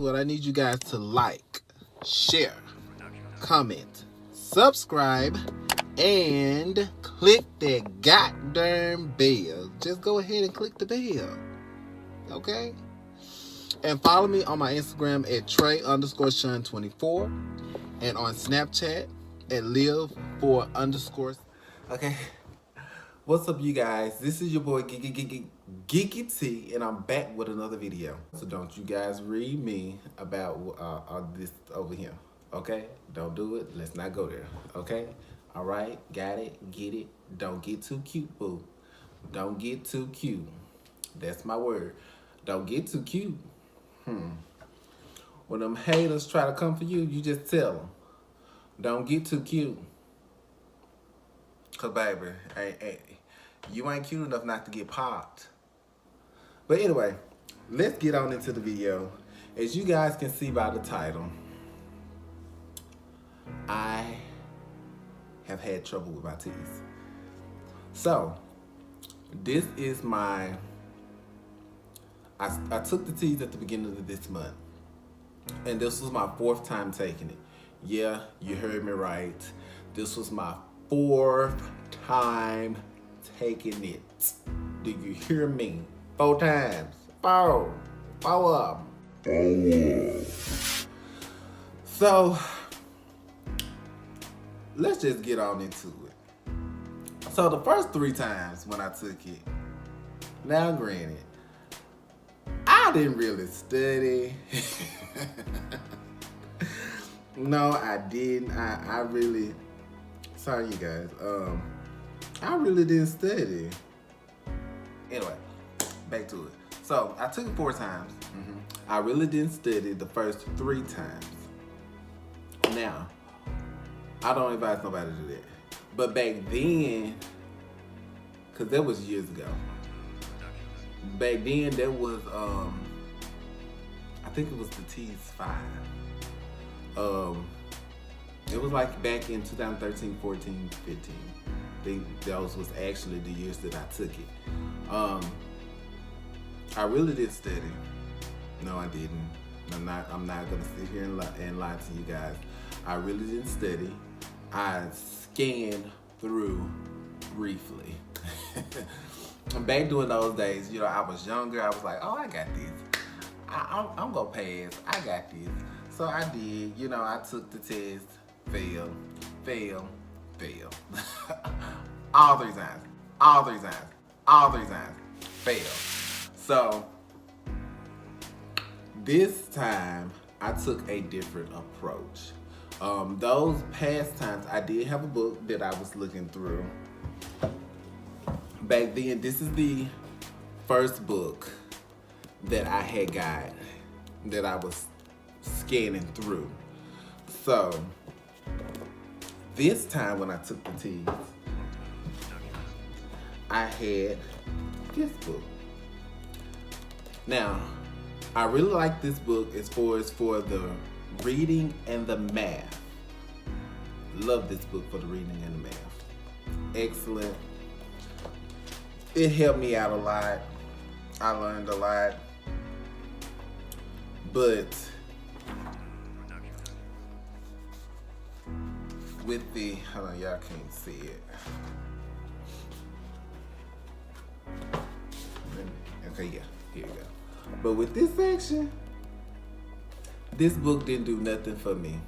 what? I need you guys to like, share, comment, subscribe, and click that goddamn bell. Just go ahead and click the bell. Okay? And follow me on my Instagram at Trey_Shun24 and on Snapchat at live4_. Okay. What's up, you guys? This is your boy Geeky T, and I'm back with another video. So don't you guys read me about this over here, okay? Don't do it. Let's not go there, okay? All right, got it, get it. Don't get too cute, boo. Don't get too cute. That's my word. Don't get too cute. When them haters try to come for you, you just tell them, don't get too cute. Cause baby, you ain't cute enough not to get popped. But anyway, let's get on into the video. As you guys can see by the title, I have had trouble with my TEAS. So, this is my, I took the TEAS at the beginning of this month. And this was my 4th time taking it. Yeah, you heard me right. This was my 4th time taking it. Do you hear me? 4 times. 4 of them. So, let's just get on into it. So the first 3 times when I took it, now granted, I didn't really study. No, I didn't. I really, sorry you guys. I really didn't study. Anyway, back to it. So I took it 4 times. I really didn't study the first 3 times. Now, I don't advise nobody to do that. But back then, cause that was years ago. Back then, there was I think it was the TEAS 5. It was like back in 2013, 14, 15. Those was actually the years that I took it. I really did study. No, I didn't. I'm not gonna sit here and lie to you guys. I really didn't study. I scanned through briefly. Back during those days, you know, I was younger. I was like, oh, I got this. I'm gonna pass. I got this. So I did. You know, I took the test. Fail. All 3 times. Fail. So this time I took a different approach. Those past times I did have a book that I was looking through. Back then, this is the first book that I had got that I was scanning through. So this time when I took the TEAS, I had this book. Now, I really like this book as far as for the reading and the math. Love this book for the reading and the math. Excellent. It helped me out a lot. I learned a lot. But with the, hold on, y'all can't see it. Okay, yeah, here you go. But with this section, this book didn't do nothing for me.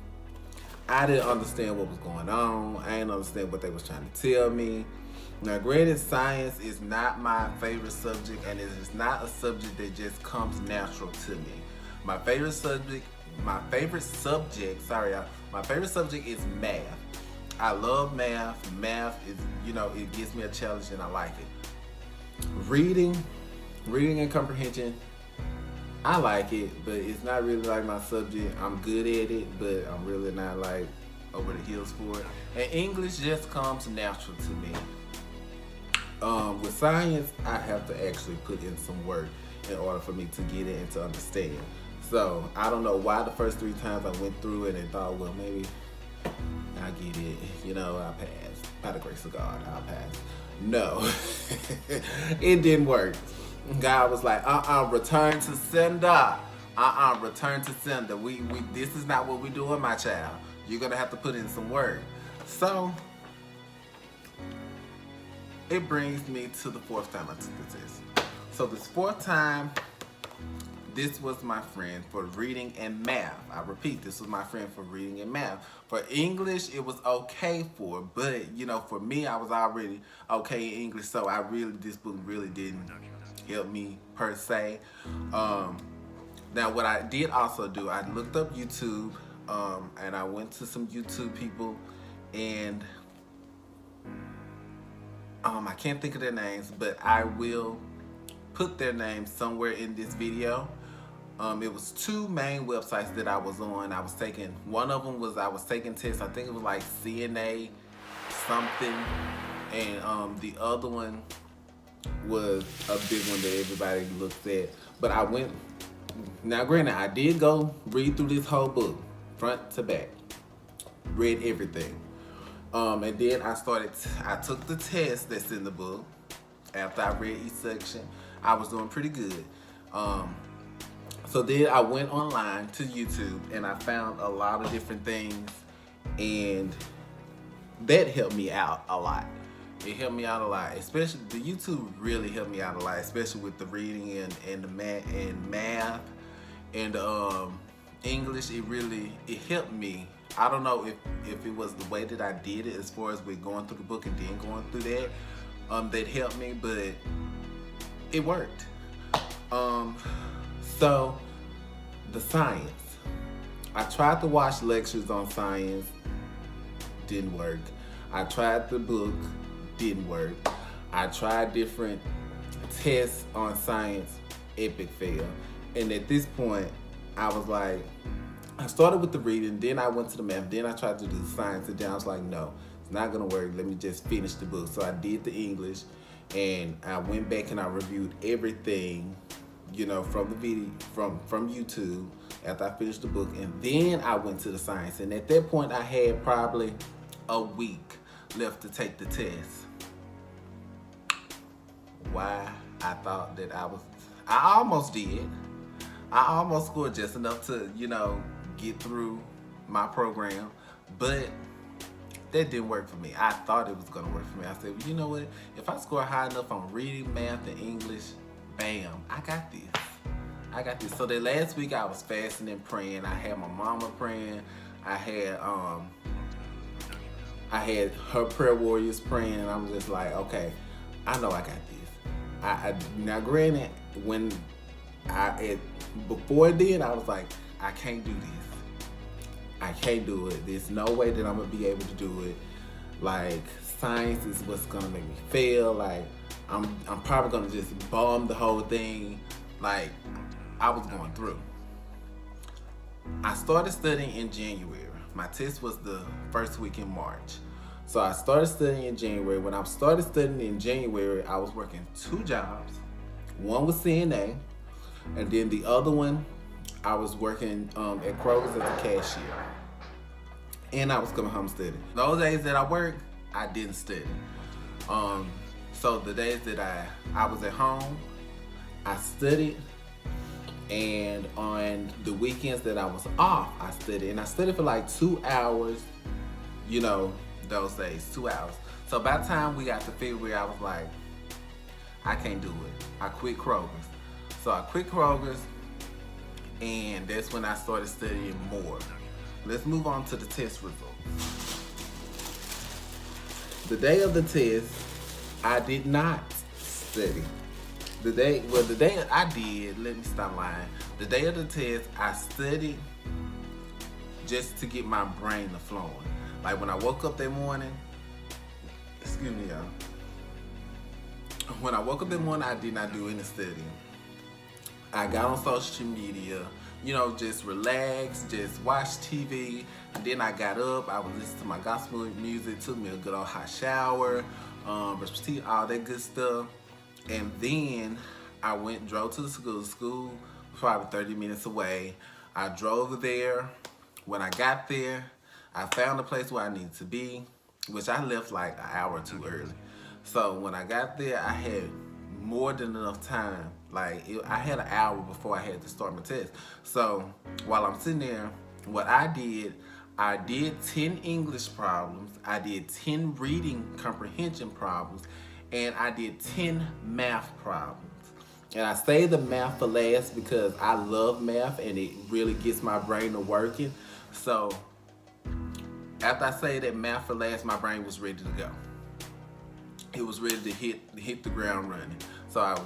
I didn't understand what was going on. I didn't understand what they was trying to tell me. Now, granted, science is not my favorite subject, and it is not a subject that just comes natural to me. My favorite subject is math. I love math. Math is, you know, it gives me a challenge and I like it. Reading and comprehension, I like it, but it's not really like my subject. I'm good at it, but I'm really not like over the hills for it. And English just comes natural to me. With science, I have to actually put in some work in order for me to get it and to understand. So I don't know why the first 3 times I went through it and thought, well, maybe I get it. You know, I passed. By the grace of God, I'll pass. No, it didn't work. God was like, return to sender. Return to sender. We this is not what we doing, my child. You're gonna have to put in some work. So it brings me to the fourth time I took the test. So this fourth time, this was my friend for reading and math. I repeat, this was my friend for reading and math. For English, it was okay for, but you know, for me, I was already okay in English, so this book really didn't help me per se. Now, what I did also do, I looked up YouTube, and I went to some YouTube people, and I can't think of their names, but I will put their names somewhere in this video. It was two main websites that I was on. One of them was I was taking tests. I think it was like CNA something, and the other one was a big one that everybody looks at. But I went. Now, granted, I did go read through this whole book, front to back, read everything. And then I took the test that's in the book. After I read each section, I was doing pretty good. So then I went online to YouTube and I found a lot of different things, and that helped me out a lot. It helped me out a lot, especially the YouTube really helped me out a lot, especially with the reading and the math and English. It helped me. I don't know if it was the way that I did it as far as with going through the book and then going through that helped me, but it worked. So the science. I tried to watch lectures on science, didn't work. I tried the book, didn't work. I tried different tests on science, epic fail. And at this point, I was like, I started with the reading, then I went to the math, then I tried to do the science, and then I was like, no, it's not gonna work. Let me just finish the book. So I did the English, and I went back and I reviewed everything, you know, from the video, from YouTube after I finished the book, and then I went to the science. And at that point, I had probably a week left to take the test. Why? I thought that I almost did. I almost scored just enough to, you know, get through my program, but that didn't work for me. I thought it was gonna work for me. I said, well, you know what? If I score high enough on reading, math, and English, bam, I got this. I got this. So that last week I was fasting and praying. I had my mama praying. I had her prayer warriors praying, and I'm just like, okay, I know I got this. Now granted, before then, I was like, I can't do this. I can't do it. There's no way that I'm gonna be able to do it. Like, science is what's gonna make me fail. Like, I'm probably gonna just bomb the whole thing. Like, I was going through. I started studying in January. My test was the first week in March. So I started studying in January. When I started studying in January, I was working 2 jobs. One was CNA, and then the other one, I was working at Kroger's as a cashier. And I was coming home studying. Those days that I worked, I didn't study. So the days that I was at home, I studied. And on the weekends that I was off, I studied. And I studied for like 2 hours, you know, those days, 2 hours. So by the time we got to February, I was like, I can't do it. I quit Kroger's. So I quit Kroger's, and that's when I started studying more. Let's move on to the test results. The day of the test, I did not study. The day I did, let me stop lying. The day of the test, I studied just to get my brain to flowing. Like when I woke up that morning, excuse me, y'all. When I woke up that morning, I did not do any studying. I got on social media, you know, just relax, just watch TV. And then I got up, I was listening to my gospel music, took me a good old hot shower, brushed teeth, all that good stuff. And then I drove to the school. The school was probably 30 minutes away. I drove there. When I got there, I found the place where I needed to be, which I left like an hour or two early. So when I got there, I had more than enough time Like, I had an hour before I had to start my test. So while I'm sitting there, what I did 10 English problems, I did 10 reading comprehension problems, and I did 10 math problems. And I saved the math for last because I love math and it really gets my brain to working. So after I saved that math for last, my brain was ready to go. It was ready to hit the ground running. So I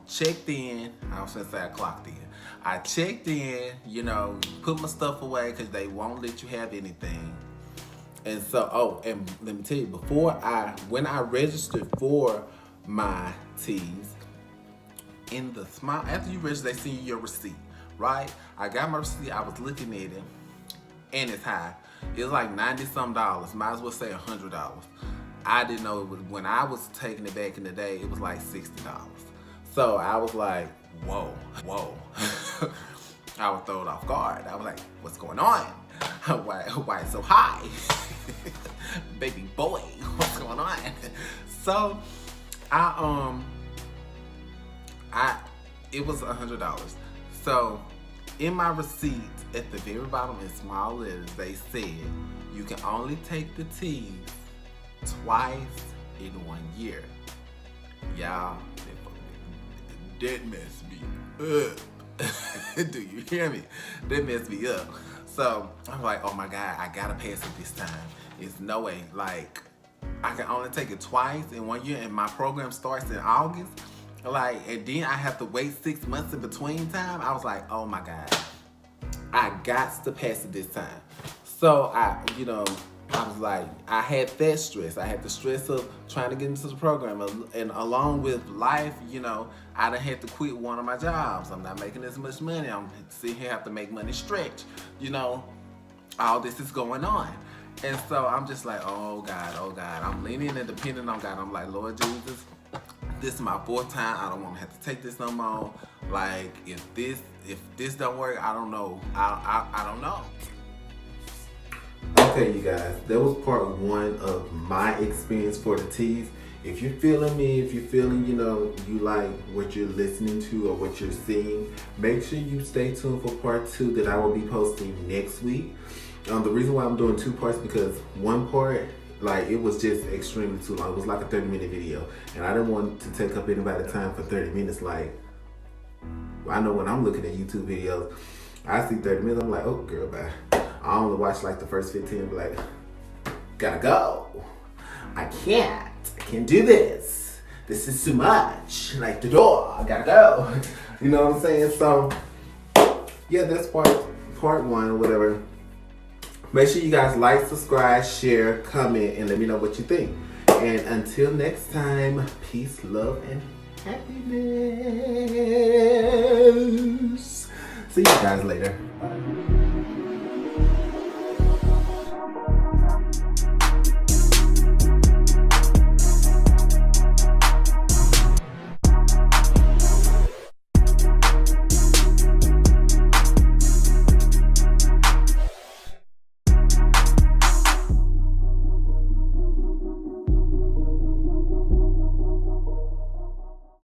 checked in. I was gonna say I clocked in. I checked in, you know, put my stuff away because they won't let you have anything. And so, oh, and let me tell you, when I registered for my TEAS, after you register, they send you your receipt, right? I got my receipt, I was looking at it, and it's high. It's like $90-some, might as well say $100. I didn't know it was, when I was taking it back in the day, it was like $60. So I was like, whoa. I was thrown off guard. I was like, what's going on? Why it's so high? Baby boy, what's going on? So it was $100. So in my receipt, at the very bottom in small letters, they said you can only take the TEAS twice in 1 year. Y'all, that messed me up. Do you hear me? That messed me up. So I'm like, oh my God, I gotta pass it this time. It's no way. Like, I can only take it twice in 1 year, and my program starts in August. Like, and then I have to wait 6 months in between time. I was like, oh my God, I got to pass it this time. So I was like, I had that stress. I had the stress of trying to get into the program. And along with life, I done had to quit one of my jobs. I'm not making as much money. I'm sitting here, have to make money stretch. All this is going on. And so I'm just like, oh God. I'm leaning and depending on God. I'm like, Lord Jesus, this is my 4th time. I don't want to have to take this no more. Like, if this don't work, I don't know. I don't know. Okay, you guys, that was part 1 of my experience for the TEAS. If you're feeling me, if you're feeling, you like what you're listening to or what you're seeing, make sure you stay tuned for part 2 that I will be posting next week. The reason why I'm doing 2 parts because one part, like, it was just extremely too long. It was like a 30-minute video, and I didn't want to take up anybody's time for 30 minutes. Like, I know when I'm looking at YouTube videos, I see 30 minutes, I'm like, oh girl, bye. I only watch like the first 15 and be like, gotta go. I can't do this. This is too much. Like, the door, I gotta go. You know what I'm saying? So, yeah, that's part 1 or whatever. Make sure you guys like, subscribe, share, comment, and let me know what you think. And until next time, peace, love, and happiness. See you guys later. Bye.